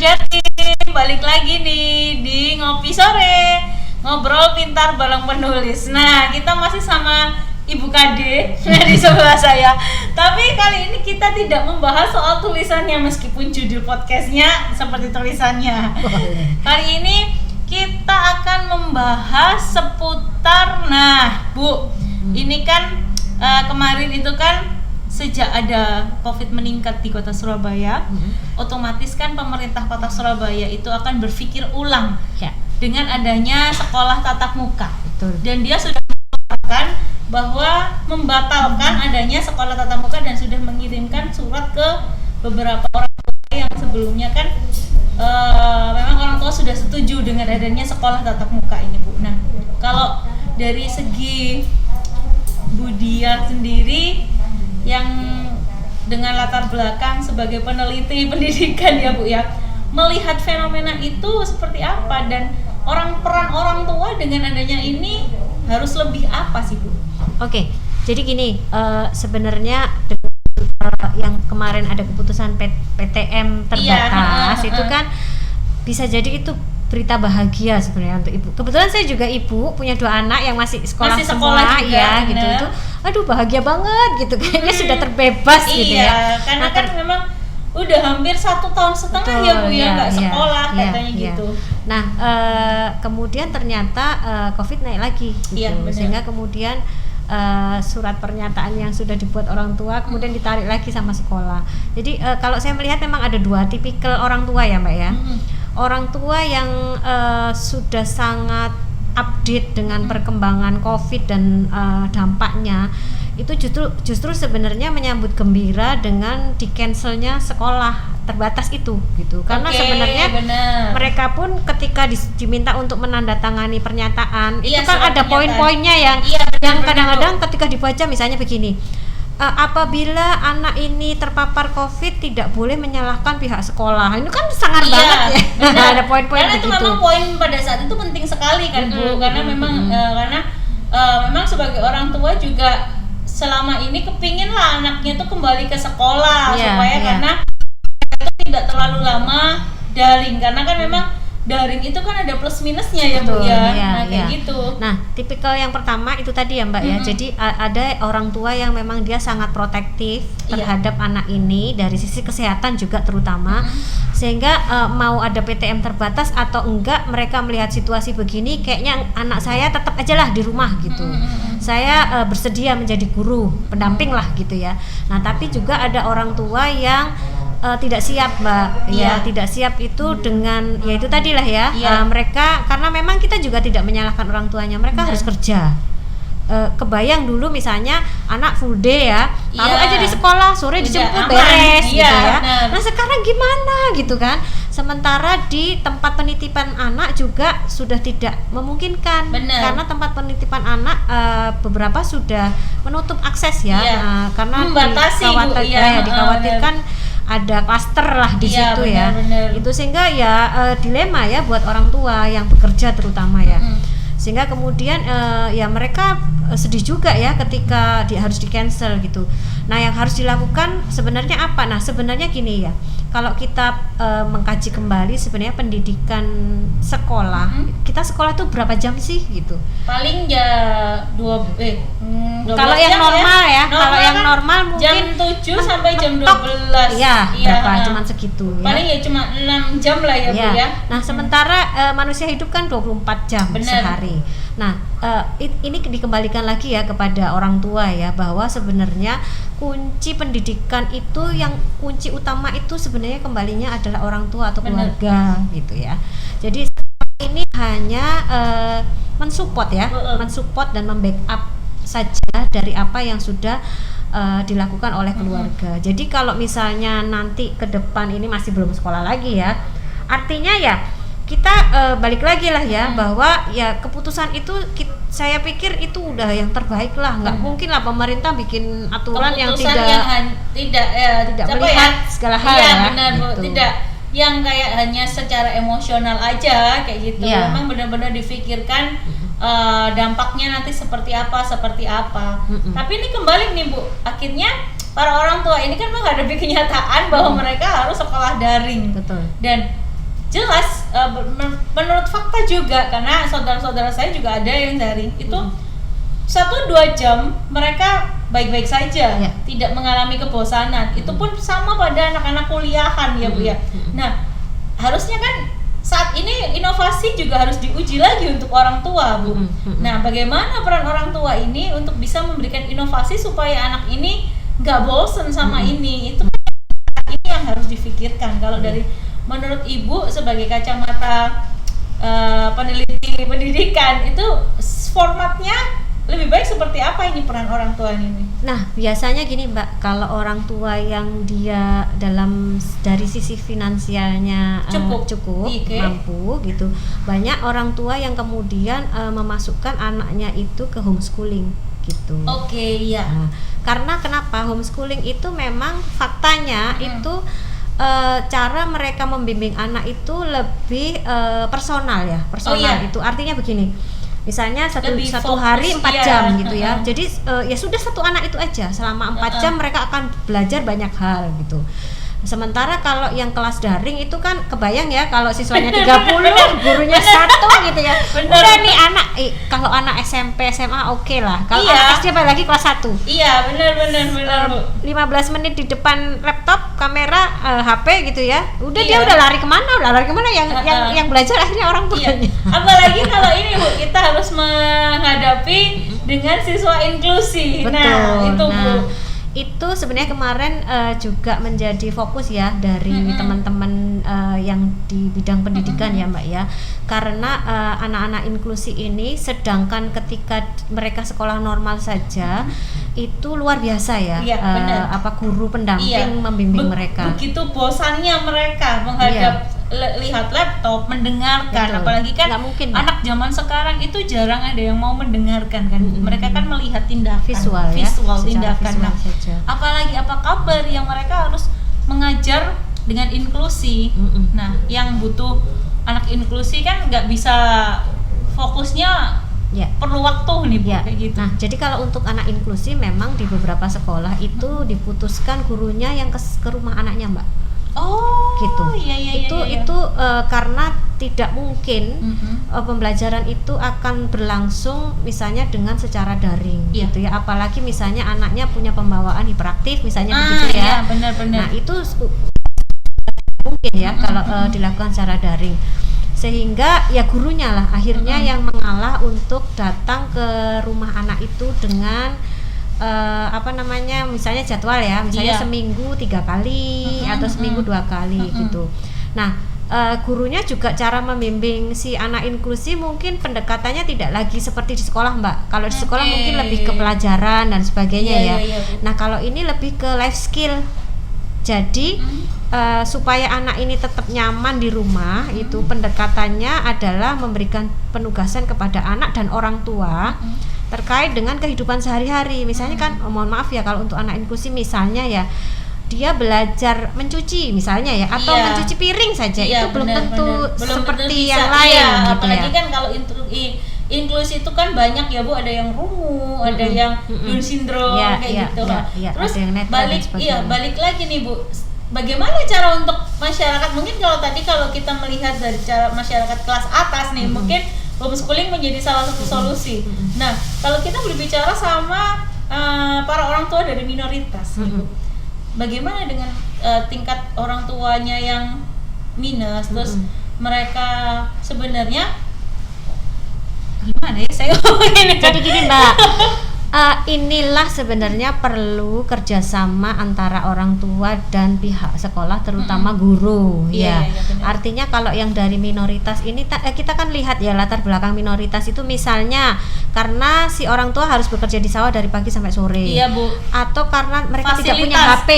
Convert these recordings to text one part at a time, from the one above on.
Jatim, balik lagi nih di Ngopi Sore, ngobrol pintar bareng penulis. Nah, kita masih sama Ibu Kade di sebelah saya. Tapi kali ini kita tidak membahas soal tulisannya meskipun judul podcastnya seperti tulisannya. Kali ini kita akan membahas seputar, Bu, ini kan kemarin itu kan sejak ada COVID meningkat di kota Surabaya, otomatis kan pemerintah kota Surabaya itu akan berpikir ulang dengan adanya sekolah tatap muka. Betul. Dan dia sudah mengatakan bahwa membatalkan adanya sekolah tatap muka dan sudah mengirimkan surat ke beberapa orang tua yang sebelumnya kan memang orang tua sudah setuju dengan adanya sekolah tatap muka ini, Bu. Nah, kalau dari segi Bu Dia sendiri yang dengan latar belakang sebagai peneliti pendidikan ya Bu ya, melihat fenomena itu seperti apa dan peran orang tua dengan adanya ini harus lebih apa sih Bu? Oke, jadi gini, sebenarnya yang kemarin ada keputusan PTM terbatas itu kan bisa jadi itu berita bahagia sebenarnya untuk ibu. Kebetulan saya juga ibu, punya 2 anak yang masih sekolah semua juga, ya gitu. Itu aduh bahagia banget gitu, kayaknya sudah terbebas gitu ya. Iya, karena kan memang udah hampir 1,5 tahun ya Bu ya nggak sekolah katanya gitu. Nah, kemudian ternyata COVID naik lagi gitu. Sehingga kemudian surat pernyataan yang sudah dibuat orang tua kemudian ditarik lagi sama sekolah. Jadi kalau saya melihat memang ada 2 tipikal orang tua ya Mbak ya. Orang tua yang sudah sangat update dengan perkembangan COVID dan dampaknya itu justru sebenarnya menyambut gembira dengan di-cancelnya sekolah terbatas itu gitu. Karena sebenarnya mereka pun ketika diminta untuk menandatangani pernyataan itu kan ada poin-poinnya yang kadang-kadang ketika dibaca misalnya begini, apabila anak ini terpapar COVID tidak boleh menyalahkan pihak sekolah. Ini kan sangar banget ya. Ada poin-poin karena begitu. Karena itu memang poin pada saat itu penting sekali kan Bu. Karena memang memang sebagai orang tua juga selama ini kepingin lah anaknya tuh kembali ke sekolah supaya karena itu tidak terlalu lama daring. Karena kan memang daring itu kan ada plus minusnya ya Bu ya. Nah kayak gitu. Nah tipikal yang pertama itu tadi ya Mbak ya. Jadi ada orang tua yang memang dia sangat protektif terhadap anak ini dari sisi kesehatan juga terutama, sehingga mau ada PTM terbatas atau enggak mereka melihat situasi begini kayaknya anak saya tetap aja lah di rumah gitu. Saya bersedia menjadi guru pendamping lah gitu ya. Nah tapi juga ada orang tua yang tidak siap Mbak, tidak siap itu dengan ya itu tadilah ya, mereka karena memang kita juga tidak menyalahkan orang tuanya, mereka harus kerja. Kebayang dulu misalnya anak full day ya, taruh aja di sekolah, sore dijemput beres gitu ya. Nah sekarang gimana gitu kan? Sementara di tempat penitipan anak juga sudah tidak memungkinkan, karena tempat penitipan anak beberapa sudah menutup akses ya, karena dikhawatirkan ada klaster lah di situ ya. Itu sehingga dilema ya buat orang tua yang bekerja terutama ya. Sehingga kemudian ya mereka sedih juga ya ketika harus di-cancel gitu. Nah, yang harus dilakukan sebenarnya apa? Nah, sebenarnya gini ya. Kalau kita mengkaji kembali sebenarnya pendidikan sekolah, kita sekolah tuh berapa jam sih gitu? Paling ya 12 kalau yang normal ya, kalau yang normal mungkin jam 7 sampai jam 12. Berapa? Cuman segitu ya. Paling ya cuma 6 jam lah ya Bu ya. Nah, sementara manusia hidup kan 24 jam sehari. Nah, ini dikembalikan lagi ya kepada orang tua ya, bahwa sebenarnya kunci pendidikan itu yang kunci utama itu sebenarnya kembalinya adalah orang tua atau keluarga gitu ya. Jadi ini hanya mensupport ya, mensupport dan membackup saja dari apa yang sudah dilakukan oleh keluarga. Jadi kalau misalnya nanti ke depan ini masih belum sekolah lagi ya, artinya ya kita balik lagi lah ya, bahwa ya keputusan itu saya pikir itu udah yang terbaik lah, nggak mungkin lah pemerintah bikin aturan keputusan yang tidak melihat segala hal ya. Benar, gitu. Tidak yang kayak hanya secara emosional aja kayak gitu. Memang benar-benar difikirkan dampaknya nanti seperti apa. Tapi ini kembali nih Bu, akhirnya para orang tua ini kan menghadapi kenyataan bahwa mereka harus sekolah daring. Betul. Dan jelas menurut fakta juga, karena saudara-saudara saya juga ada yang daring itu 1-2 jam mereka baik-baik saja, tidak mengalami kebosanan. Itu pun sama pada anak-anak kuliahan ya Bu ya. Nah, harusnya kan saat ini inovasi juga harus diuji lagi untuk orang tua Bu. Nah, bagaimana peran orang tua ini untuk bisa memberikan inovasi supaya anak ini nggak bosen sama ini? Itu ini yang harus difikirkan. Kalau dari menurut Ibu sebagai kacamata peneliti pendidikan, itu formatnya lebih baik seperti apa ini peran orang tua ini? Nah, biasanya gini Mbak, kalau orang tua yang dia dari sisi finansialnya cukup mampu gitu, banyak orang tua yang kemudian memasukkan anaknya itu ke homeschooling gitu. Iya. Nah, karena kenapa homeschooling itu memang faktanya itu cara mereka membimbing anak itu lebih personal ya, itu artinya begini. Misalnya satu hari 4 jam gitu ya. Jadi ya sudah satu anak itu aja selama 4 jam mereka akan belajar banyak hal gitu. Sementara kalau yang kelas daring itu kan kebayang ya, kalau siswanya 30, gurunya 1 gitu ya. Udah nih anak kalau anak SMP, SMA oke lah. Kalau anak SD apalagi kelas 1. Iya, benar. 15 menit di depan laptop, kamera, HP gitu ya. Udah dia udah lari kemana yang belajar akhirnya orang tuanya. Apalagi kalau ini Bu, kita harus menghadapi dengan siswa inklusi. Betul. Itu Bu. Itu sebenarnya kemarin juga menjadi fokus ya dari teman-teman yang di bidang pendidikan ya Mbak ya, karena anak-anak inklusi ini sedangkan ketika mereka sekolah normal saja itu luar biasa ya, guru pendamping membimbing mereka. Begitu bosannya mereka menghadap lihat laptop, mendengarkan. Apalagi kan anak zaman sekarang itu jarang ada yang mau mendengarkan kan. Mereka kan melihat tindakan visual tindakan. Apalagi apa kabar yang mereka harus mengajar dengan inklusi. Nah, yang butuh anak inklusi kan nggak bisa fokusnya, perlu waktu nih Bu, kayak gitu. Nah, jadi kalau untuk anak inklusi memang di beberapa sekolah itu diputuskan gurunya yang ke rumah anaknya Mbak. Gitu. Itu karena tidak mungkin pembelajaran itu akan berlangsung misalnya dengan secara daring gitu ya, apalagi misalnya anaknya punya pembawaan hiperaktif misalnya begitu ya. Benar. Nah, itu mungkin ya kalau dilakukan secara daring, sehingga ya gurunya lah akhirnya yang mengalah untuk datang ke rumah anak itu dengan misalnya jadwal ya, misalnya seminggu 3 kali atau seminggu 2 kali gitu. Nah, gurunya juga cara membimbing si anak inklusi mungkin pendekatannya tidak lagi seperti di sekolah Mbak. Kalau di sekolah mungkin lebih ke pelajaran dan sebagainya ya. Nah, kalau ini lebih ke life skill. Jadi supaya anak ini tetap nyaman di rumah, itu pendekatannya adalah memberikan penugasan kepada anak dan orang tua terkait dengan kehidupan sehari-hari. Misalnya kan, mohon maaf ya, kalau untuk anak inklusi misalnya ya, dia belajar mencuci misalnya ya, atau mencuci piring saja, itu belum tentu seperti yang lain gitu apalagi kan kalau inklusi itu kan banyak ya Bu, ada yang rungu, ada yang Down syndrome gitu. Terus balik lagi nih Bu, bagaimana cara untuk masyarakat? Mungkin kalau kita melihat dari cara masyarakat kelas atas nih, mungkin homeschooling menjadi salah satu solusi. Nah, kalau kita berbicara sama para orang tua dari minoritas, bagaimana dengan tingkat orang tuanya yang minus, terus mereka sebenarnya gimana ya saya ngomongin? Jadi gini Mbak, inilah sebenarnya perlu kerjasama antara orang tua dan pihak sekolah, terutama guru artinya kalau yang dari minoritas ini kita kan lihat ya latar belakang minoritas itu, misalnya karena si orang tua harus bekerja di sawah dari pagi sampai sore, Bu, atau karena mereka tidak punya HP,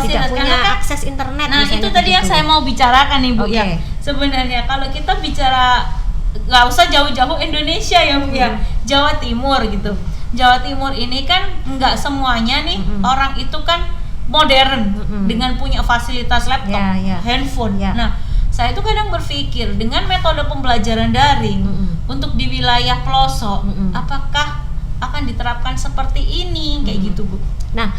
tidak punya akses internet. Nah, itu tadi yang saya mau bicarakan nih Bu ya. Sebenarnya kalau kita bicara nggak usah jauh-jauh Indonesia ya Bu ya, Jawa Timur gitu. Jawa Timur ini kan nggak semuanya nih orang itu kan modern dengan punya fasilitas laptop, handphone. Nah, saya itu kadang berpikir dengan metode pembelajaran daring untuk di wilayah pelosok, apakah akan diterapkan seperti ini kayak gitu Bu? Nah,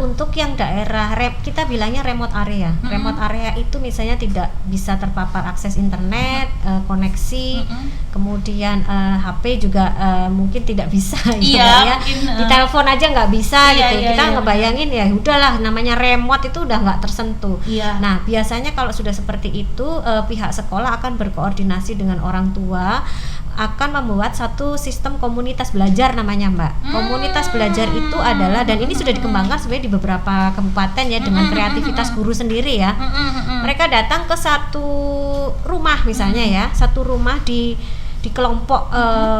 Untuk yang daerah kita bilangnya remote area. Remote area itu misalnya tidak bisa terpapar akses internet, koneksi, kemudian HP juga mungkin tidak bisa gitu ya. Mungkin, di telepon aja nggak bisa gitu. Kita iya. ngebayangin ya udahlah, namanya remote itu udah nggak tersentuh. Nah, biasanya kalau sudah seperti itu pihak sekolah akan berkoordinasi dengan orang tua, akan membuat satu sistem komunitas belajar namanya Mbak. Komunitas belajar itu adalah, dan ini sudah dikembangkan sebenarnya di beberapa kabupaten ya, dengan kreativitas guru sendiri ya. Mereka datang ke satu rumah misalnya ya, satu rumah di kelompok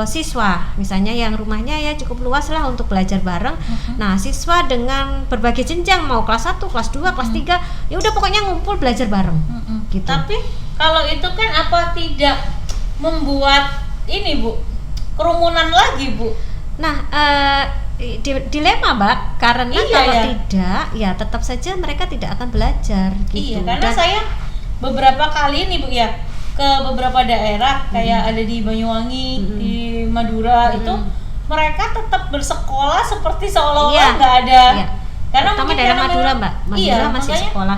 siswa misalnya yang rumahnya ya cukup luas lah untuk belajar bareng. Nah, siswa dengan berbagai jenjang, mau kelas 1, kelas 2, kelas 3, ya udah pokoknya ngumpul belajar bareng. Gitu. Tapi kalau itu kan apa tidak membuat ini Bu, kerumunan lagi Bu? Nah, dilema Mbak, karena kalau tidak ya tetap saja mereka tidak akan belajar gitu. Iya, karena saya beberapa kali nih Bu ya ke beberapa daerah kayak ada di Banyuwangi, di Madura itu mereka tetap bersekolah seperti seolah-olah nggak ada. Karena mungkin daerah Madura Mbak, Madura masih makanya, sekolah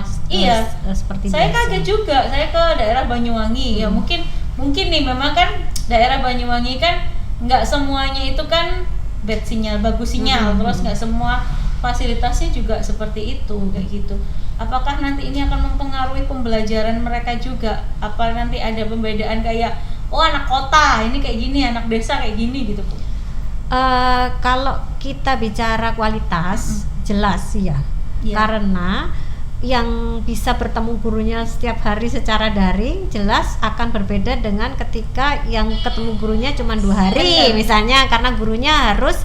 seperti saya biasa. kaget juga, saya ke daerah Banyuwangi ya mungkin nih memang kan daerah Banyuwangi kan nggak semuanya itu kan bad sinyal, bagus sinyal, terus nggak semua fasilitasnya juga seperti itu kayak gitu. Apakah nanti ini akan mempengaruhi pembelajaran mereka juga? Apa nanti ada pembedaan kayak anak kota ini kayak gini, anak desa kayak gini gitu Bu? Kalau kita bicara kualitas jelas ya, karena yang bisa bertemu gurunya setiap hari secara daring jelas akan berbeda dengan ketika yang ketemu gurunya cuma 2 hari misalnya, karena gurunya harus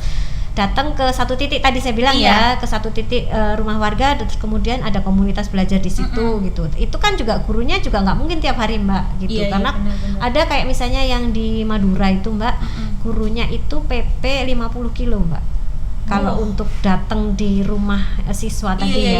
datang ke satu titik tadi saya bilang ya, ke satu titik rumah warga, terus kemudian ada komunitas belajar di situ gitu. Itu kan juga gurunya juga nggak mungkin tiap hari Mbak gitu, karena benar. Ada kayak misalnya yang di Madura itu Mbak, gurunya itu PP 50 kilo Mbak. Kalau untuk datang di rumah siswa tadi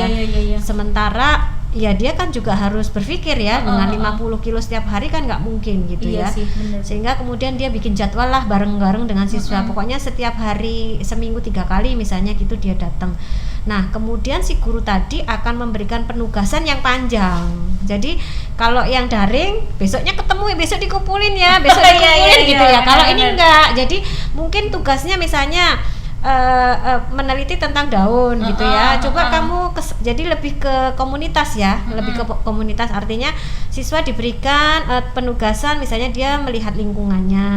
sementara ya dia kan juga harus berpikir ya, dengan 50 kilo setiap hari kan nggak mungkin gitu ya. Sih, sehingga kemudian dia bikin jadwal lah bareng-bareng dengan siswa, pokoknya setiap hari seminggu 3 kali misalnya gitu dia datang. Nah, kemudian si guru tadi akan memberikan penugasan yang panjang. Jadi kalau yang daring besoknya ketemu, besok dikumpulin ya, besok dikumpulin gitu ya. Kalau ini enggak, jadi mungkin tugasnya misalnya meneliti tentang daun gitu ya. Coba kamu jadi lebih ke komunitas ya, lebih ke komunitas, artinya siswa diberikan penugasan misalnya dia melihat lingkungannya,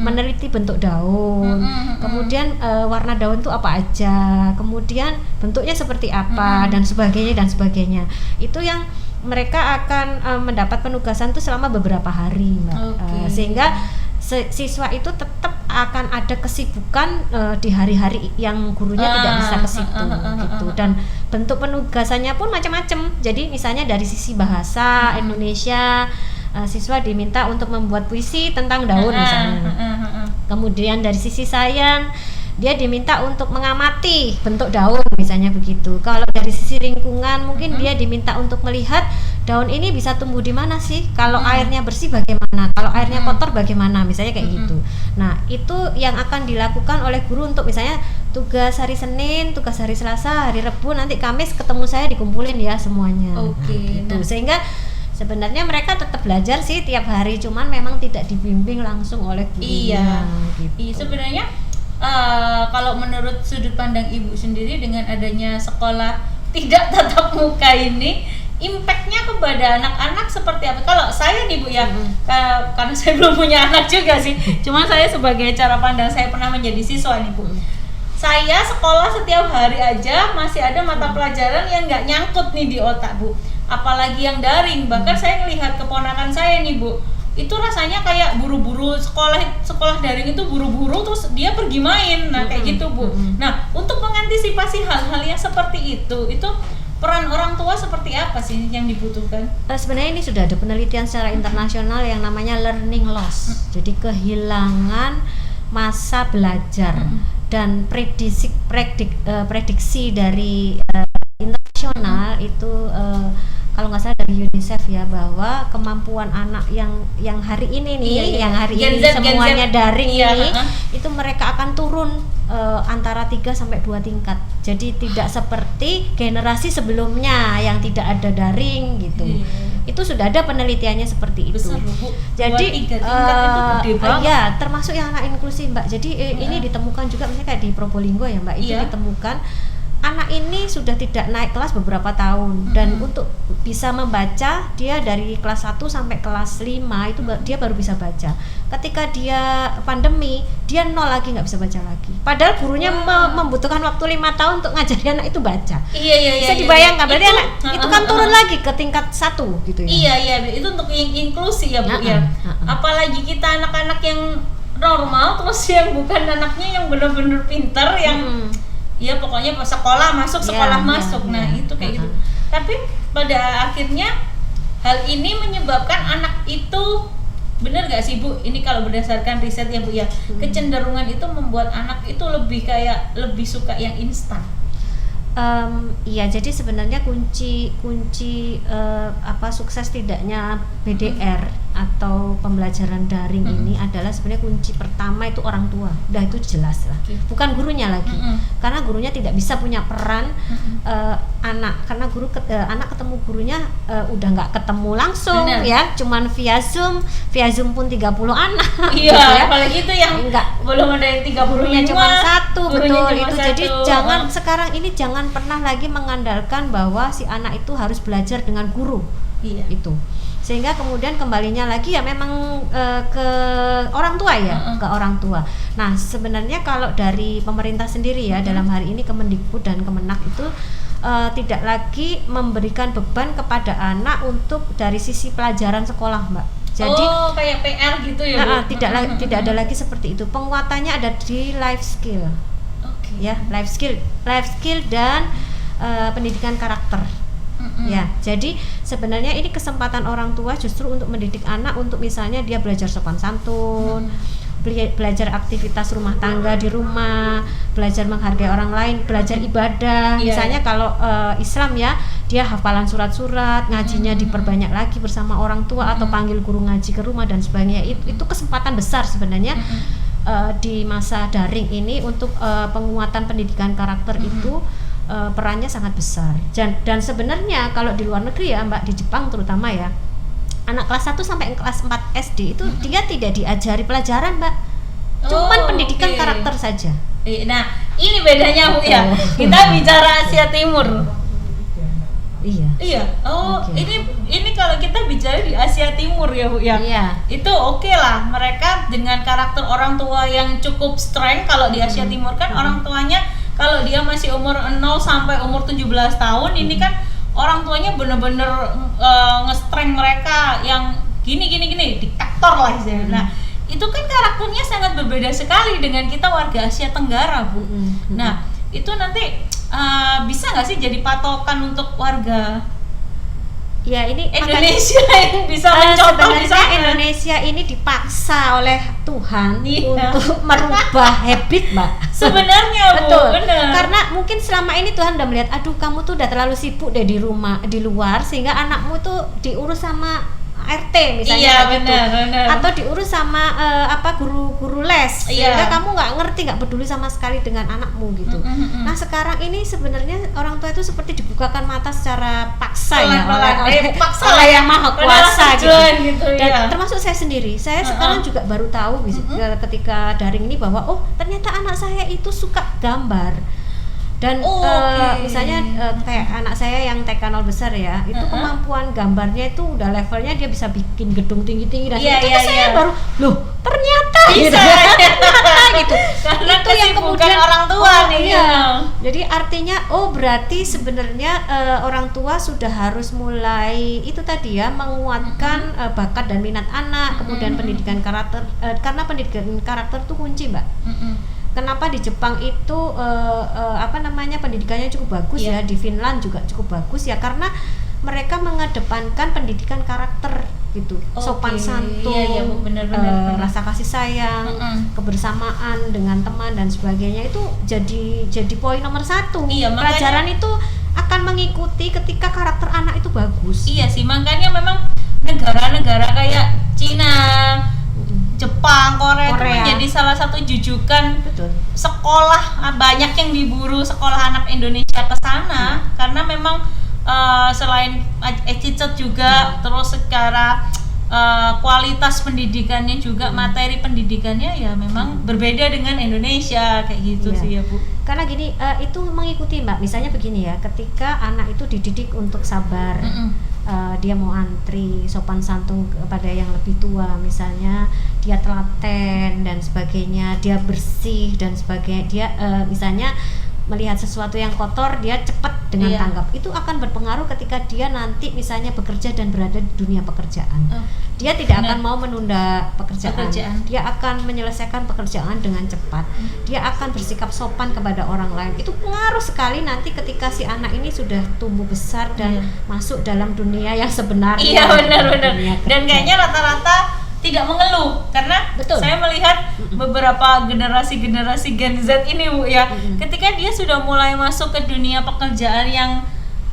meneliti bentuk daun, kemudian warna daun itu apa aja, kemudian bentuknya seperti apa dan sebagainya. Itu yang mereka akan mendapat penugasan itu selama beberapa hari Mbak. Sehingga siswa itu tetap akan ada kesibukan di hari-hari yang gurunya tidak bisa ke situ gitu. Dan bentuk penugasannya pun macam-macam. Jadi misalnya dari sisi bahasa Indonesia, siswa diminta untuk membuat puisi tentang daun misalnya. Kemudian dari sisi sains dia diminta untuk mengamati bentuk daun misalnya begitu. Kalau dari sisi lingkungan mungkin dia diminta untuk melihat daun ini bisa tumbuh di mana sih, kalau airnya bersih bagaimana, kalau airnya kotor bagaimana, misalnya kayak gitu. Nah, itu yang akan dilakukan oleh guru untuk misalnya tugas hari Senin, tugas hari Selasa, hari Rabu, nanti Kamis ketemu saya dikumpulin ya semuanya. Gitu. Sehingga sebenarnya mereka tetap belajar sih tiap hari, cuman memang tidak dibimbing langsung oleh gurunya. Iya, sebenarnya kalau menurut sudut pandang Ibu sendiri dengan adanya sekolah tidak tatap muka ini, impactnya kepada anak-anak seperti apa? Kalau saya nih Bu ya, karena saya belum punya anak juga sih, cuma saya sebagai cara pandang saya pernah menjadi siswa nih Bu. Saya sekolah setiap hari aja masih ada mata pelajaran yang nggak nyangkut nih di otak Bu, apalagi yang daring. Bahkan saya melihat keponakan saya nih Bu, itu rasanya kayak buru-buru sekolah daring itu buru-buru terus dia pergi main, nah kayak gitu Bu. Nah, untuk mengantisipasi hal-hal yang seperti itu peran orang tua seperti apa sih yang dibutuhkan? Sebenarnya ini sudah ada penelitian secara internasional yang namanya learning loss. Jadi kehilangan masa belajar dan prediksi dari internasional itu kalau nggak salah dari UNICEF ya, bahwa kemampuan anak yang hari ini nih, Iya, iya. yang hari Gen ini Z, semuanya Gen Z. daring Iya, ini, heeh. itu mereka akan turun antara 3 sampai 2 tingkat. Jadi tidak seperti generasi sebelumnya yang tidak ada daring gitu. Iya. Itu sudah ada penelitiannya seperti itu. Besar loh, Bu. Jadi 2, 3 tingkat itu gede banget. ya termasuk yang anak inklusi Mbak. Jadi ini ditemukan juga misalnya kayak di Probolinggo ya Mbak, itu Iya. ditemukan anak ini sudah tidak naik kelas beberapa tahun, dan untuk bisa membaca dia dari kelas 1 sampai kelas 5 itu dia baru bisa baca. Ketika dia pandemi, dia 0 lagi, nggak bisa baca lagi. Padahal gurunya membutuhkan waktu 5 tahun untuk ngajari anak itu baca. Iya. Bisa dibayangkan, berarti anak itu kan turun lagi. lagi ke tingkat 1 gitu ya. Iya, itu untuk yang inklusi ya Bu ya. Heeh. Apalagi kita anak-anak yang normal, terus yang bukan anaknya yang benar-benar pintar, yang ya pokoknya pas sekolah masuk, sekolah masuk. Nah itu kayak gitu. Tapi pada akhirnya hal ini menyebabkan anak itu, benar gak sih Bu? Ini kalau berdasarkan riset ya Bu ya, kecenderungan itu membuat anak itu lebih suka yang instan. Iya, jadi sebenarnya kunci sukses tidaknya BDR atau pembelajaran daring ini adalah sebenarnya kunci pertama itu orang tua. Udah itu jelas lah, bukan gurunya lagi, karena gurunya tidak bisa punya peran anak, karena anak ketemu gurunya udah nggak ketemu langsung. Benar. Ya, cuman via Zoom pun 30 anak. Iya, gitu ya. apalagi itu yang belum ada yang 30 gurunya cuma satu, betul itu. Jadi jangan satu. sekarang ini jangan pernah lagi mengandalkan bahwa si anak itu harus belajar dengan guru. Iya. Itu. Sehingga kemudian kembalinya lagi ya memang ke orang tua ya, ke orang tua. Nah, sebenarnya kalau dari pemerintah sendiri ya, dalam hari ini Kemendikbud dan Kemenak itu tidak lagi memberikan beban kepada anak untuk dari sisi pelajaran sekolah, Mbak. Jadi kayak PR gitu ya, Bu? tidak ada lagi seperti itu. Penguatannya ada di life skill. Oke. Ya, life skill dan pendidikan karakter. Ya, jadi sebenarnya ini kesempatan orang tua justru untuk mendidik anak, untuk misalnya dia belajar sopan santun, belajar aktivitas rumah tangga di rumah, belajar menghargai orang lain, belajar ibadah. Misalnya kalau Islam ya, dia hafalan surat-surat, ngajinya diperbanyak lagi bersama orang tua atau panggil guru ngaji ke rumah dan sebagainya. Itu kesempatan besar sebenarnya di masa daring ini untuk penguatan pendidikan karakter itu. Perannya sangat besar, dan sebenarnya kalau di luar negeri ya Mbak, di Jepang terutama ya, anak kelas 1 sampai kelas 4 SD itu dia tidak diajari pelajaran Mbak, cuman pendidikan karakter saja. Nah ini bedanya Bu ya, kita bicara Asia Timur. Iya. Ini kalau kita bicara di Asia Timur ya Bu ya. Iya. Itu oke lah, mereka dengan karakter orang tua yang cukup strength. Kalau di Asia Timur kan orang tuanya, kalau dia masih umur 0 sampai umur 17 tahun, ini kan orang tuanya bener-bener nge-strength mereka yang gini, diktator lah istilahnya. Nah, itu kan karakternya sangat berbeda sekali dengan kita warga Asia Tenggara, Bu. Nah, itu nanti bisa nggak sih jadi patokan untuk warga ya ini Indonesia yang bisa mencontoh di sana? Indonesia ini dipaksa oleh Tuhan untuk merubah habit Mbak. Sebenarnya Bu, betul. Bener. Karena mungkin selama ini Tuhan udah melihat, aduh kamu tuh udah terlalu sibuk deh di rumah, di luar, sehingga anakmu tuh diurus sama RT misalnya kayak gitu, atau diurus sama guru les, sehingga kamu nggak ngerti, nggak peduli sama sekali dengan anakmu gitu. Nah sekarang ini sebenarnya orang tua itu seperti dibukakan mata secara paksa ya oleh yang maha kuasa gitu. Dan termasuk saya sendiri, saya sekarang juga baru tahu ketika daring ini bahwa oh ternyata anak saya itu suka gambar. Dan misalnya kayak anak saya yang TK 0 besar ya, itu kemampuan gambarnya itu udah levelnya dia bisa bikin gedung tinggi-tinggi dan saya baru loh ternyata bisa gitu. Karena itu yang kemudian orang tua nih. Jadi artinya berarti sebenarnya orang tua sudah harus mulai itu tadi ya, menguatkan bakat dan minat anak, kemudian pendidikan karakter, karena pendidikan karakter itu kunci Mbak. Kenapa di Jepang itu pendidikannya cukup bagus ya, di Finland juga cukup bagus ya, karena mereka mengedepankan pendidikan karakter gitu, sopan santun, bener. Rasa kasih sayang, kebersamaan dengan teman dan sebagainya itu jadi poin nomor 1. Pelajaran itu akan mengikuti ketika karakter anak itu bagus. Iya sih, makanya memang negara-negara kayak Cina, Jepang, Korea itu menjadi salah satu jujukan. Betul. Sekolah banyak yang diburu sekolah anak Indonesia ke sana karena memang selain attitude juga, terus secara kualitas pendidikannya juga, materi pendidikannya ya memang berbeda dengan Indonesia kayak gitu sih ya Bu. Karena gini, itu mengikuti Mbak, misalnya begini ya, ketika anak itu dididik untuk sabar, dia mau antri, sopan santun kepada yang lebih tua, misalnya dia telaten dan sebagainya, dia bersih dan sebagainya, dia misalnya melihat sesuatu yang kotor dia cepat dengan tanggap, itu akan berpengaruh ketika dia nanti misalnya bekerja dan berada di dunia pekerjaan. Dia tidak akan mau menunda pekerjaan. Dia akan menyelesaikan pekerjaan dengan cepat. Dia akan bersikap sopan kepada orang lain. Itu pengaruh sekali nanti ketika si anak ini sudah tumbuh besar dan masuk dalam dunia yang sebenarnya. Iya benar-benar. Dan kayaknya rata-rata tidak mengeluh karena saya melihat beberapa generasi Gen Z ini Bu ya, ketika dia sudah mulai masuk ke dunia pekerjaan yang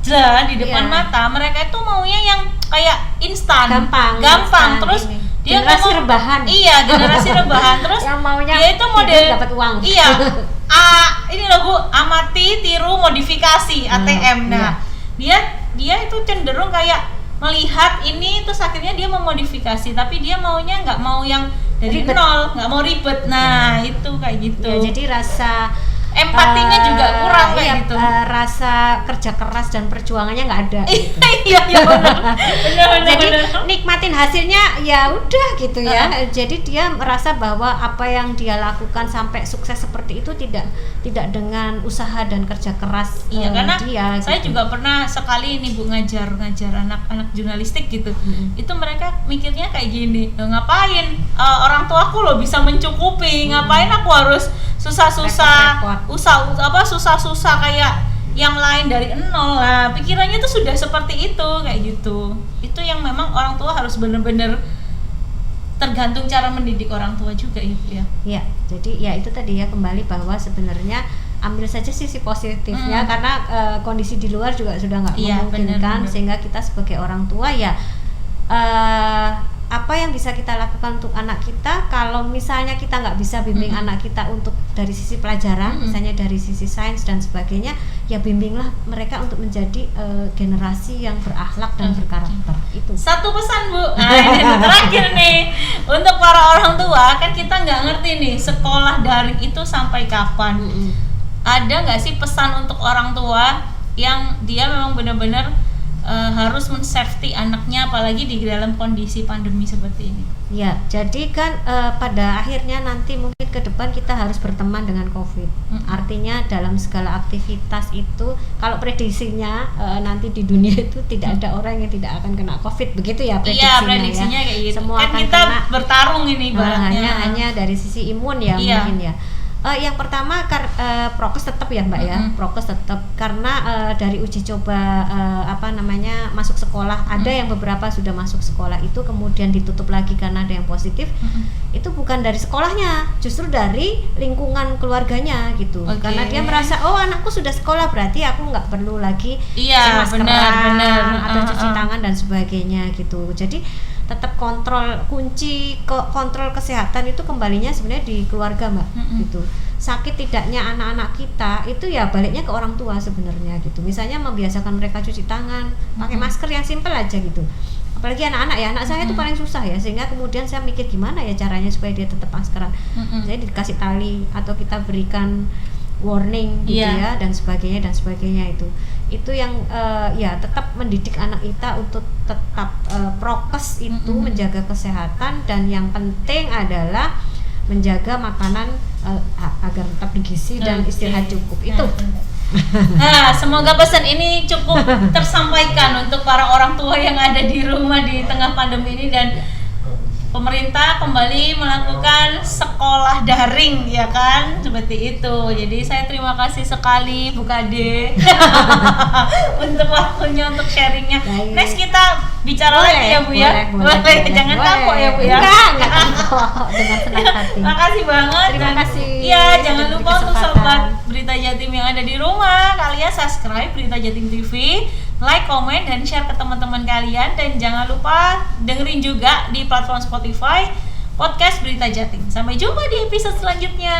jelas di depan mata, mereka itu maunya yang kayak instan, gampang. Terus dia generasi rebahan. Iya, generasi rebahan. Terus yang maunya dia itu model dapat uang. Iya. Ini loh Bu, amati, tiru, modifikasi ATM. Nah, dia itu cenderung kayak melihat ini, terus akhirnya dia memodifikasi, tapi dia maunya nggak mau yang dari nol, nggak mau ribet. Nah itu kayak gitu ya, jadi rasa empatinya juga kurang kayak gitu. Rasa kerja keras dan perjuangannya nggak ada gitu. Iya benar. Jadi nikmatin hasilnya ya udah gitu ya. Jadi dia merasa bahwa apa yang dia lakukan sampai sukses seperti itu tidak dengan usaha dan kerja keras. Iya karena dia, saya gitu. juga pernah sekali ini Bu ngajar anak-anak jurnalistik gitu. Itu mereka mikirnya kayak gini, ngapain orang tuaku loh bisa mencukupi, ngapain aku harus susah-susah susah-susah kayak yang lain dari nol lah. Pikirannya tuh sudah seperti itu kayak gitu. Itu yang memang orang tua harus benar-benar tergantung cara mendidik orang tua juga itu ya. Iya, jadi ya itu tadi ya, kembali bahwa sebenarnya ambil saja sisi positifnya karena kondisi di luar juga sudah nggak memungkinkan, sehingga kita sebagai orang tua ya apa yang bisa kita lakukan untuk anak kita. Kalau misalnya kita nggak bisa bimbing anak kita untuk dari sisi pelajaran, misalnya dari sisi sains dan sebagainya, ya bimbinglah mereka untuk menjadi generasi yang berakhlak dan berkarakter. Itu satu pesan Bu. Nah ini terakhir nih untuk para orang tua, kan kita nggak ngerti nih sekolah daring itu sampai kapan. Ada nggak sih pesan untuk orang tua yang dia memang benar-benar harus men-safety anaknya, apalagi di dalam kondisi pandemi seperti ini? Ya, jadi kan pada akhirnya nanti mungkin ke depan kita harus berteman dengan COVID. Artinya dalam segala aktivitas itu, kalau prediksinya nanti di dunia itu tidak ada orang yang tidak akan kena COVID, begitu ya prediksinya? Iya, prediksinya kayak gitu. Semua kan akan kita kena, bertarung ini ibaratnya. hanya dari sisi imun ya mungkin ya. Yang pertama prokes tetap ya Mbak ya, prokes tetap karena dari uji coba masuk sekolah, ada yang beberapa sudah masuk sekolah itu kemudian ditutup lagi karena ada yang positif. Itu bukan dari sekolahnya, justru dari lingkungan keluarganya gitu. Karena dia merasa anakku sudah sekolah, berarti aku nggak perlu lagi maskeran atau cuci tangan dan sebagainya gitu. Jadi tetap kunci kontrol kesehatan itu kembalinya sebenarnya di keluarga Mbak. Gitu. Sakit tidaknya anak-anak kita itu ya baliknya ke orang tua sebenarnya gitu. Misalnya membiasakan mereka cuci tangan, pakai masker yang simpel aja gitu. Apalagi anak-anak ya, anak saya itu paling susah ya, sehingga kemudian saya mikir gimana ya caranya supaya dia tetap maskeran. Jadi dikasih tali atau kita berikan warning gitu ya dan sebagainya itu yang tetap mendidik anak kita untuk tetap prokes itu, menjaga kesehatan, dan yang penting adalah menjaga makanan agar tetap bergizi dan istirahat cukup. Itu Nah, semoga pesan ini cukup tersampaikan untuk para orang tua yang ada di rumah di tengah pandemi ini, dan pemerintah kembali melakukan sekolah daring, ya kan, seperti itu. Jadi saya terima kasih sekali Bu Kade untuk waktunya, untuk sharingnya. Baik. Next kita bicara lagi ya Bu ya. Boleh. Jangan kapok ya Bu ya. Enggak kapok, dengan senang hati. Makasih banget. Terima kasih. Iya, jangan Diberi lupa untuk kesempatan. sobat Berita Jatim yang ada di rumah, kalian subscribe Berita Jatim TV, like, komen, dan share ke teman-teman kalian. Dan jangan lupa dengerin juga di platform Spotify podcast Berita Jatim. Sampai jumpa di episode selanjutnya.